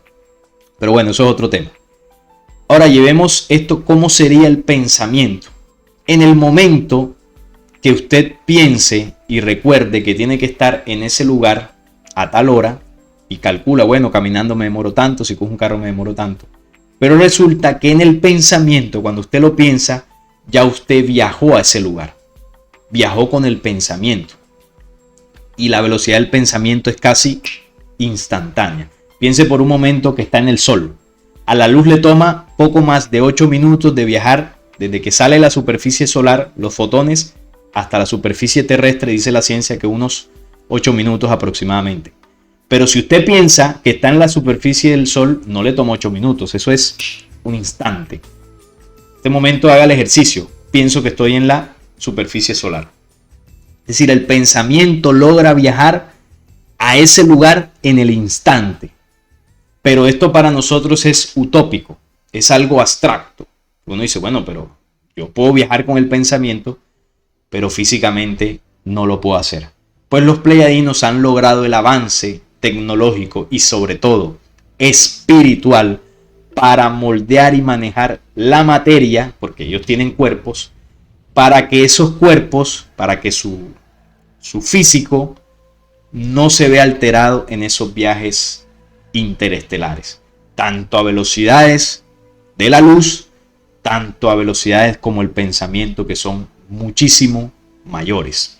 Pero bueno, eso es otro tema. Ahora llevemos esto, ¿cómo sería el pensamiento? En el momento que usted piense y recuerde que tiene que estar en ese lugar a tal hora y calcula, caminando me demoro tanto, si cojo un carro me demoro tanto. Pero resulta que en el pensamiento, cuando usted lo piensa, ya usted viajó a ese lugar. Viajó con el pensamiento. Y la velocidad del pensamiento es casi instantánea. Piense por un momento que está en el sol. A la luz le toma poco más de 8 minutos de viajar desde que sale la superficie solar, los fotones, hasta la superficie terrestre, dice la ciencia que unos 8 minutos aproximadamente. Pero si usted piensa que está en la superficie del sol, no le toma 8 minutos, eso es un instante. En este momento haga el ejercicio, pienso que estoy en la superficie solar. Es decir, el pensamiento logra viajar a ese lugar en el instante. Pero esto para nosotros es utópico, es algo abstracto. Uno dice, bueno, pero yo puedo viajar con el pensamiento, pero físicamente no lo puedo hacer. Pues los pleiadianos han logrado el avance tecnológico y sobre todo espiritual para moldear y manejar la materia, porque ellos tienen cuerpos, para que esos cuerpos, para que su físico no se vea alterado en esos viajes interestelares, tanto a velocidades de la luz, tanto a velocidades como el pensamiento, que son muchísimo mayores.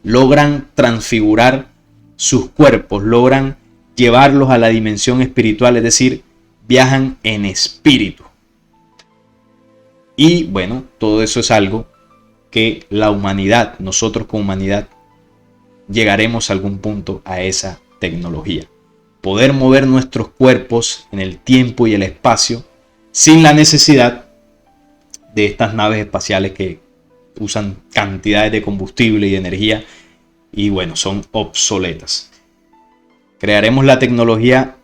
Logran transfigurar sus cuerpos, logran llevarlos a la dimensión espiritual, es decir, viajan en espíritu. Y bueno, todo eso es algo que la humanidad, nosotros como humanidad, llegaremos a algún punto a esa tecnología. Poder mover nuestros cuerpos en el tiempo y el espacio sin la necesidad de estas naves espaciales que usan cantidades de combustible y de energía y bueno, son obsoletas. Crearemos la tecnología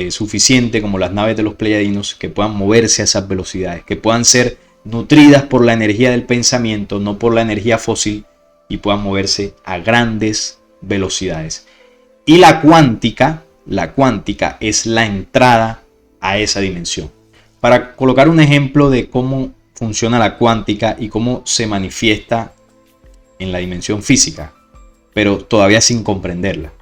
suficiente como las naves de los pleiadianos que puedan moverse a esas velocidades, que puedan ser nutridas por la energía del pensamiento, no por la energía fósil, y puedan moverse a grandes velocidades. Y la cuántica es la entrada a esa dimensión. Para colocar un ejemplo de cómo funciona la cuántica y cómo se manifiesta en la dimensión física, pero todavía sin comprenderla.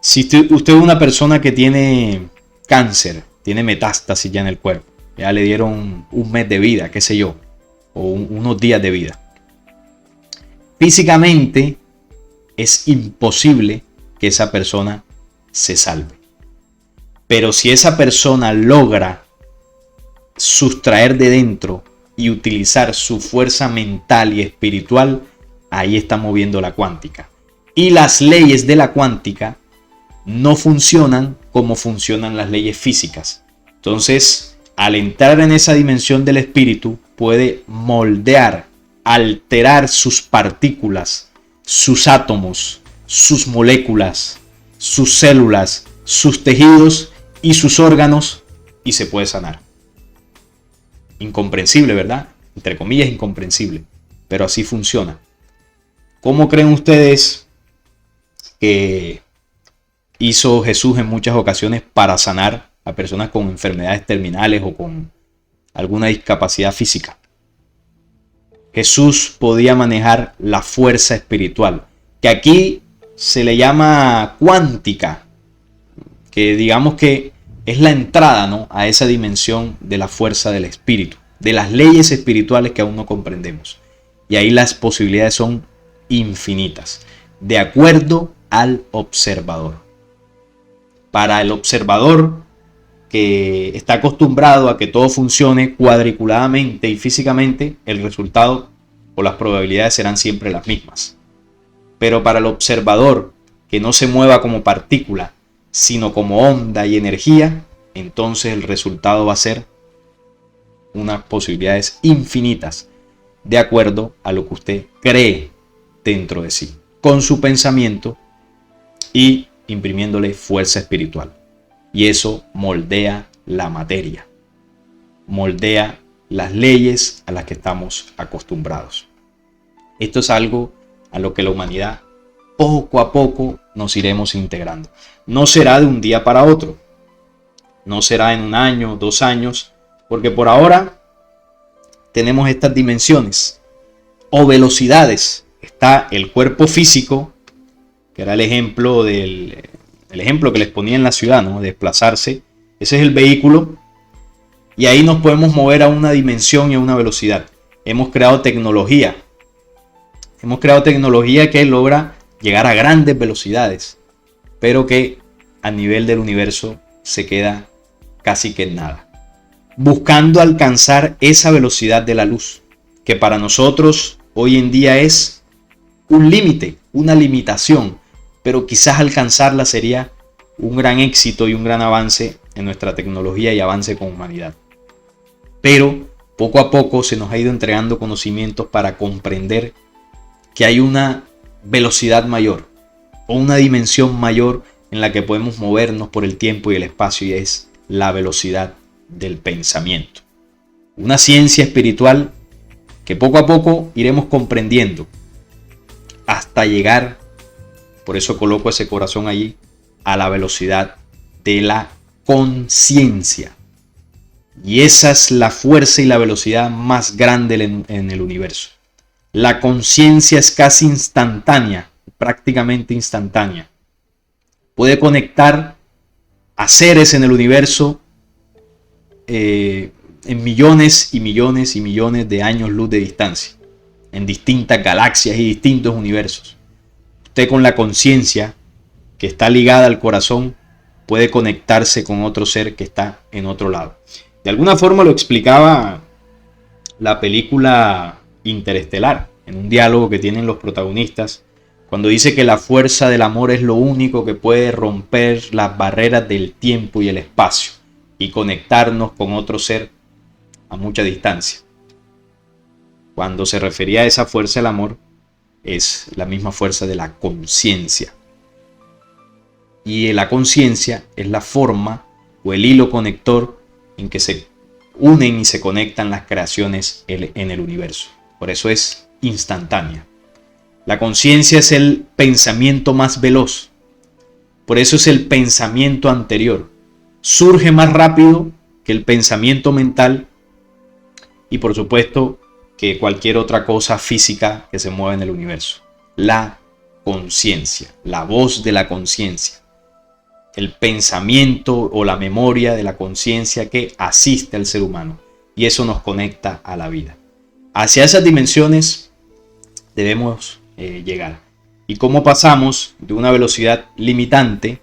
Si usted es una persona que tiene cáncer, tiene metástasis ya en el cuerpo, ya le dieron un mes de vida, qué sé yo, o unos días de vida. Físicamente es imposible que esa persona se salve. Pero si esa persona logra sustraer de dentro y utilizar su fuerza mental y espiritual, ahí está moviendo la cuántica. Y las leyes de la cuántica no funcionan como funcionan las leyes físicas. Entonces, al entrar en esa dimensión del espíritu, puede moldear, alterar sus partículas, sus átomos, sus moléculas, sus células, sus tejidos y sus órganos, y se puede sanar. Incomprensible, ¿verdad? Entre comillas, incomprensible, pero así funciona. ¿Cómo creen ustedes que hizo Jesús en muchas ocasiones para sanar a personas con enfermedades terminales o con alguna discapacidad física? Jesús podía manejar la fuerza espiritual, que aquí se le llama cuántica, que digamos que es la entrada, ¿no?, a esa dimensión de la fuerza del espíritu, de las leyes espirituales que aún no comprendemos. Y ahí las posibilidades son infinitas, de acuerdo al observador. Para el observador que está acostumbrado a que todo funcione cuadriculadamente y físicamente, el resultado o las probabilidades serán siempre las mismas. Pero para el observador que no se mueva como partícula, sino como onda y energía, entonces el resultado va a ser unas posibilidades infinitas, de acuerdo a lo que usted cree dentro de sí, con su pensamiento y imprimiéndole fuerza espiritual. Y eso moldea la materia, moldea las leyes a las que estamos acostumbrados. Esto es algo a lo que la humanidad poco a poco nos iremos integrando. No será de un día para otro, no será en un año, 2 años, porque por ahora tenemos estas dimensiones o velocidades. Está el cuerpo físico, que era el ejemplo que les ponía en la ciudad, ¿no?, desplazarse. Ese es el vehículo y ahí nos podemos mover a una dimensión y a una velocidad. Hemos creado tecnología que logra llegar a grandes velocidades, pero que a nivel del universo se queda casi que en nada, buscando alcanzar esa velocidad de la luz, que para nosotros hoy en día es un límite, una limitación, pero quizás alcanzarla sería un gran éxito y un gran avance en nuestra tecnología y avance como humanidad. Pero poco a poco se nos ha ido entregando conocimientos para comprender que hay una velocidad mayor, o una dimensión mayor en la que podemos movernos por el tiempo y el espacio, y es la velocidad del pensamiento. Una ciencia espiritual que poco a poco iremos comprendiendo hasta llegar, por eso coloco ese corazón allí, a la velocidad de la conciencia. Y esa es la fuerza y la velocidad más grande en el universo. La conciencia es casi instantánea, prácticamente instantánea. Puede conectar a seres en el universo en millones y millones y millones de años luz de distancia, en distintas galaxias y distintos universos. Usted, con la conciencia que está ligada al corazón, puede conectarse con otro ser que está en otro lado. De alguna forma lo explicaba la película Interestelar, en un diálogo que tienen los protagonistas, cuando dice que la fuerza del amor es lo único que puede romper las barreras del tiempo y el espacio y conectarnos con otro ser a mucha distancia. Cuando se refería a esa fuerza del amor, es la misma fuerza de la conciencia. Y la conciencia es la forma o el hilo conector en que se unen y se conectan las creaciones en el universo. Por eso es instantánea. La conciencia es el pensamiento más veloz. Por eso es el pensamiento anterior. Surge más rápido que el pensamiento mental y, por supuesto, que cualquier otra cosa física que se mueva en el universo. La conciencia, la voz de la conciencia, el pensamiento o la memoria de la conciencia que asiste al ser humano, y eso nos conecta a la vida. Hacia esas dimensiones debemos llegar. ¿Y cómo pasamos de una velocidad limitante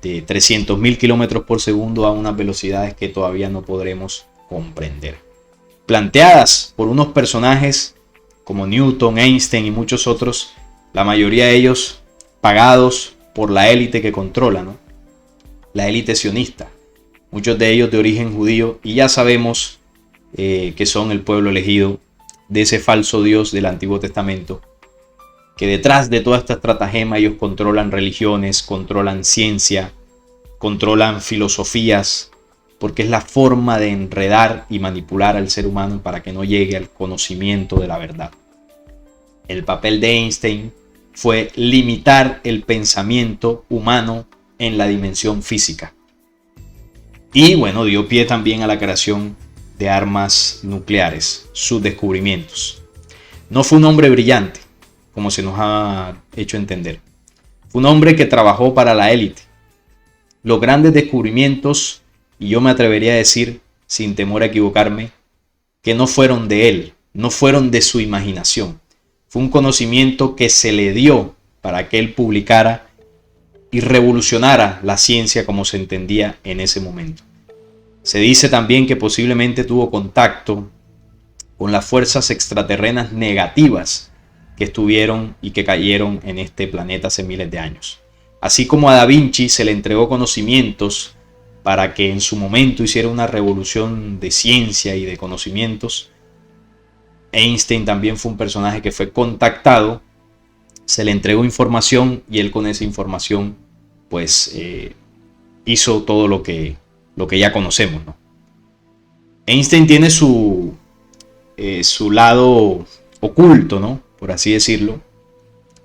de 300.000 kilómetros por segundo a unas velocidades que todavía no podremos comprender? Planteadas por unos personajes como Newton, Einstein y muchos otros, la mayoría de ellos pagados por la élite que controla, ¿no? La élite sionista, muchos de ellos de origen judío, y ya sabemos que son el pueblo elegido de ese falso Dios del Antiguo Testamento, que detrás de toda esta estratagema ellos controlan religiones, controlan ciencia, controlan filosofías, porque es la forma de enredar y manipular al ser humano para que no llegue al conocimiento de la verdad. El papel de Einstein fue limitar el pensamiento humano en la dimensión física. Y bueno, dio pie también a la creación de armas nucleares, sus descubrimientos. No fue un hombre brillante, como se nos ha hecho entender. Fue un hombre que trabajó para la élite. Los grandes descubrimientos, y yo me atrevería a decir, sin temor a equivocarme, que no fueron de él, no fueron de su imaginación. Fue un conocimiento que se le dio para que él publicara y revolucionara la ciencia como se entendía en ese momento. Se dice también que posiblemente tuvo contacto con las fuerzas extraterrenas negativas que estuvieron y que cayeron en este planeta hace miles de años. Así como a Da Vinci se le entregó conocimientos para que en su momento hiciera una revolución de ciencia y de conocimientos, Einstein también fue un personaje que fue contactado, se le entregó información y él con esa información pues hizo todo lo que ya conocemos, ¿no? Einstein tiene su lado oculto, ¿no? Por así decirlo,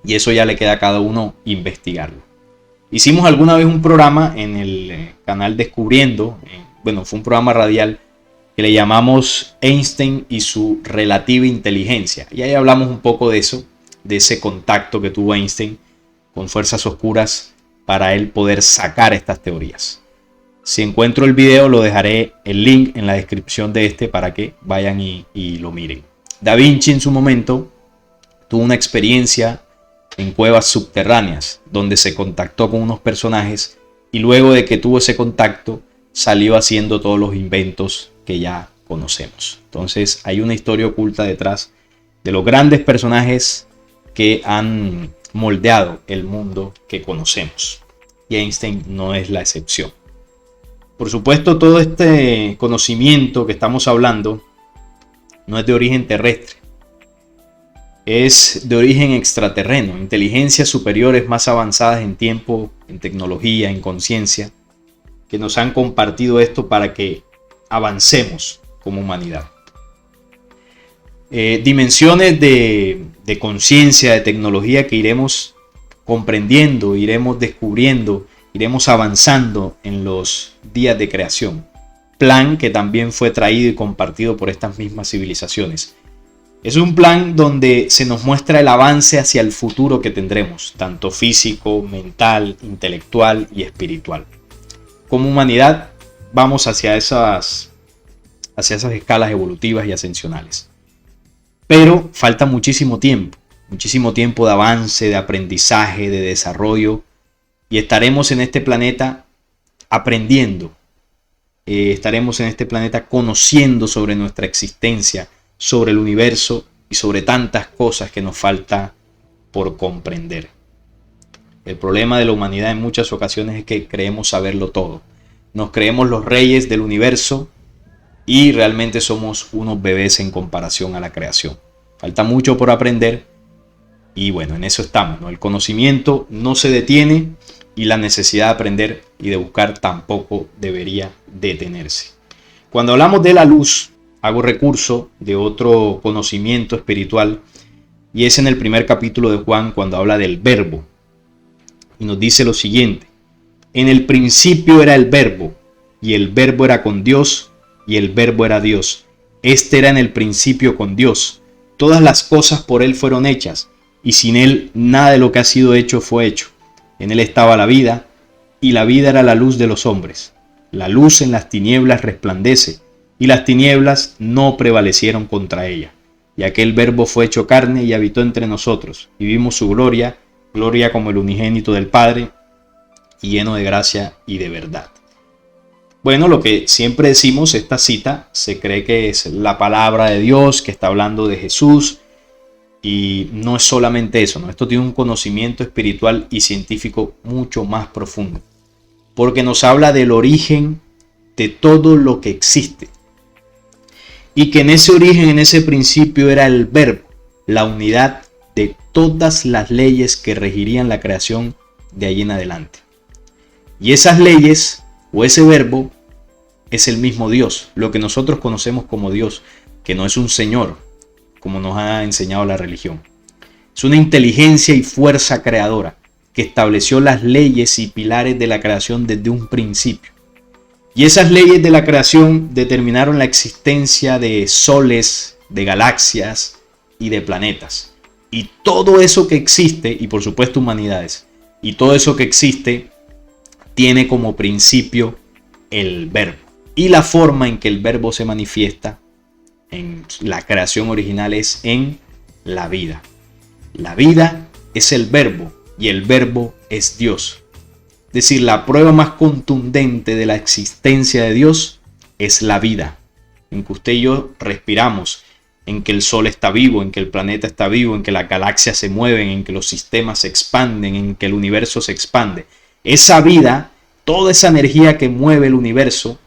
y eso ya le queda a cada uno investigarlo. Hicimos alguna vez un programa en el canal Descubriendo, fue un programa radial que le llamamos Einstein y su relativa inteligencia. Y ahí hablamos un poco de eso, de ese contacto que tuvo Einstein con fuerzas oscuras para él poder sacar estas teorías. Si encuentro el video, lo dejaré el link en la descripción de este para que vayan y lo miren. Da Vinci en su momento tuvo una experiencia en cuevas subterráneas donde se contactó con unos personajes y luego de que tuvo ese contacto salió haciendo todos los inventos que ya conocemos. Entonces hay una historia oculta detrás de los grandes personajes que han moldeado el mundo que conocemos. Y Einstein no es la excepción. Por supuesto, todo este conocimiento que estamos hablando no es de origen terrestre. es de origen extraterreno, inteligencias superiores más avanzadas en tiempo, en tecnología, en conciencia, que nos han compartido esto para que avancemos como humanidad. Dimensiones de conciencia, de tecnología que iremos comprendiendo, iremos descubriendo, iremos avanzando en los días de creación. Plan que también fue traído y compartido por estas mismas civilizaciones. Es un plan donde se nos muestra el avance hacia el futuro que tendremos, tanto físico, mental, intelectual y espiritual. Como humanidad vamos hacia esas escalas evolutivas y ascensionales. Pero falta muchísimo tiempo de avance, de aprendizaje, de desarrollo, y estaremos en este planeta aprendiendo, estaremos en este planeta conociendo sobre nuestra existencia, sobre el universo y sobre tantas cosas que nos falta por comprender. El problema de la humanidad en muchas ocasiones es que creemos saberlo todo. Nos creemos los reyes del universo y realmente somos unos bebés en comparación a la creación. Falta mucho por aprender y bueno, en eso estamos, ¿no? El conocimiento no se detiene y la necesidad de aprender y de buscar tampoco debería detenerse. Cuando hablamos de la luz, hago recurso de otro conocimiento espiritual y es en el primer capítulo de Juan cuando habla del verbo y nos dice lo siguiente: en el principio era el verbo y el verbo era con Dios y el verbo era Dios. Este era en el principio con Dios. Todas las cosas por él fueron hechas y sin él nada de lo que ha sido hecho fue hecho. En él estaba la vida y la vida era la luz de los hombres. La luz en las tinieblas resplandece y las tinieblas no prevalecieron contra ella. Y aquel verbo fue hecho carne y habitó entre nosotros y vimos su gloria, gloria como el unigénito del Padre, y lleno de gracia y de verdad. Bueno, lo que siempre decimos, esta cita se cree que es la palabra de Dios, que está hablando de Jesús, y no es solamente eso, ¿no? Esto tiene un conocimiento espiritual y científico mucho más profundo, porque nos habla del origen de todo lo que existe, y que en ese origen, en ese principio era el verbo, la unidad de todas las leyes que regirían la creación de ahí en adelante. Y esas leyes o ese verbo es el mismo Dios, lo que nosotros conocemos como Dios, que no es un señor, como nos ha enseñado la religión. Es una inteligencia y fuerza creadora que estableció las leyes y pilares de la creación desde un principio. Y esas leyes de la creación determinaron la existencia de soles, de galaxias y de planetas. Y todo eso que existe, y por supuesto humanidades, y todo eso que existe tiene como principio el verbo. Y la forma en que el verbo se manifiesta en la creación original es en la vida. La vida es el verbo y el verbo es Dios. Es decir, la prueba más contundente de la existencia de Dios es la vida, en que usted y yo respiramos, en que el sol está vivo, en que el planeta está vivo, en que las galaxias se mueven, en que los sistemas se expanden, en que el universo se expande. Esa vida, toda esa energía que mueve el universo,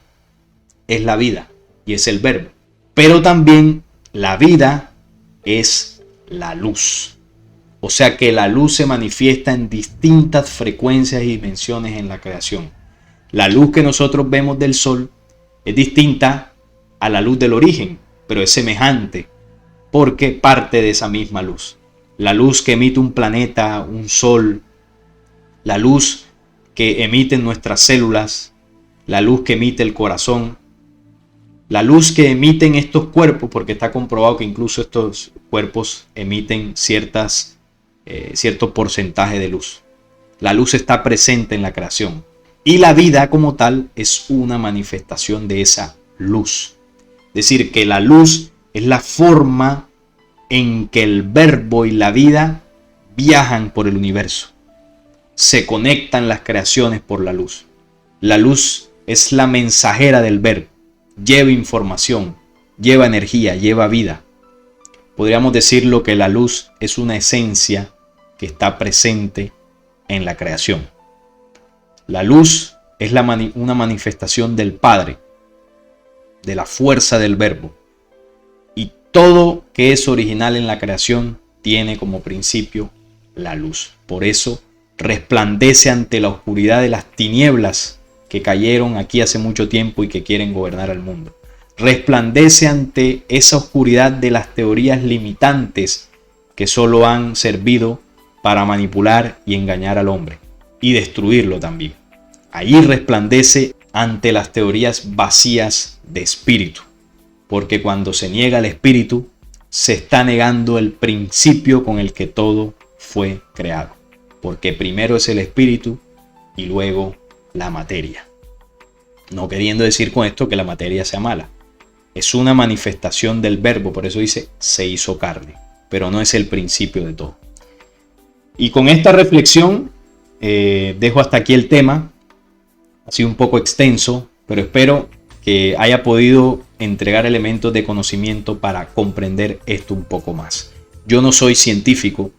es la vida y es el verbo. Pero también la vida es la luz. O sea que la luz se manifiesta en distintas frecuencias y dimensiones en la creación. La luz que nosotros vemos del sol es distinta a la luz del origen, pero es semejante porque parte de esa misma luz. La luz que emite un planeta, un sol, la luz que emiten nuestras células, la luz que emite el corazón, la luz que emiten estos cuerpos, porque está comprobado que incluso estos cuerpos emiten cierto porcentaje de luz. La luz está presente en la creación y la vida como tal es una manifestación de esa luz. Es decir, que la luz es la forma en que el verbo y la vida viajan por el universo. Se conectan las creaciones por la luz. La luz es la mensajera del verbo. Lleva información, lleva energía, lleva vida. Podríamos decirlo que la luz es una esencia que está presente en la creación. La luz es una manifestación del Padre, de la fuerza del verbo. Y todo que es original en la creación tiene como principio la luz. Por eso resplandece ante la oscuridad de las tinieblas que cayeron aquí hace mucho tiempo y que quieren gobernar al mundo. Resplandece ante esa oscuridad de las teorías limitantes que solo han servido para manipular y engañar al hombre y destruirlo también. Allí resplandece ante las teorías vacías de espíritu, porque cuando se niega el espíritu, se está negando el principio con el que todo fue creado, porque primero es el espíritu y luego la materia. No queriendo decir con esto que la materia sea mala. Es una manifestación del verbo, por eso dice se hizo carne, pero no es el principio de todo. Y con esta reflexión dejo hasta aquí el tema. Ha sido un poco extenso, pero espero que haya podido entregar elementos de conocimiento para comprender esto un poco más. Yo no soy científico,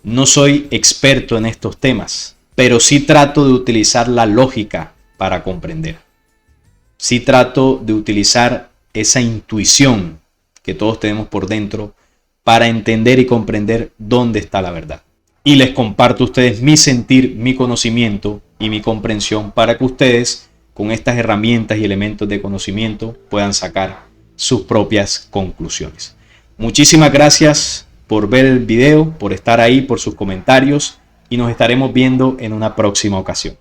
no soy experto en estos temas, pero sí trato de utilizar la lógica para comprender. Sí trato de utilizar esa intuición que todos tenemos por dentro para entender y comprender dónde está la verdad. Y les comparto a ustedes mi sentir, mi conocimiento y mi comprensión para que ustedes con estas herramientas y elementos de conocimiento puedan sacar sus propias conclusiones. Muchísimas gracias por ver el video, por estar ahí, por sus comentarios y nos estaremos viendo en una próxima ocasión.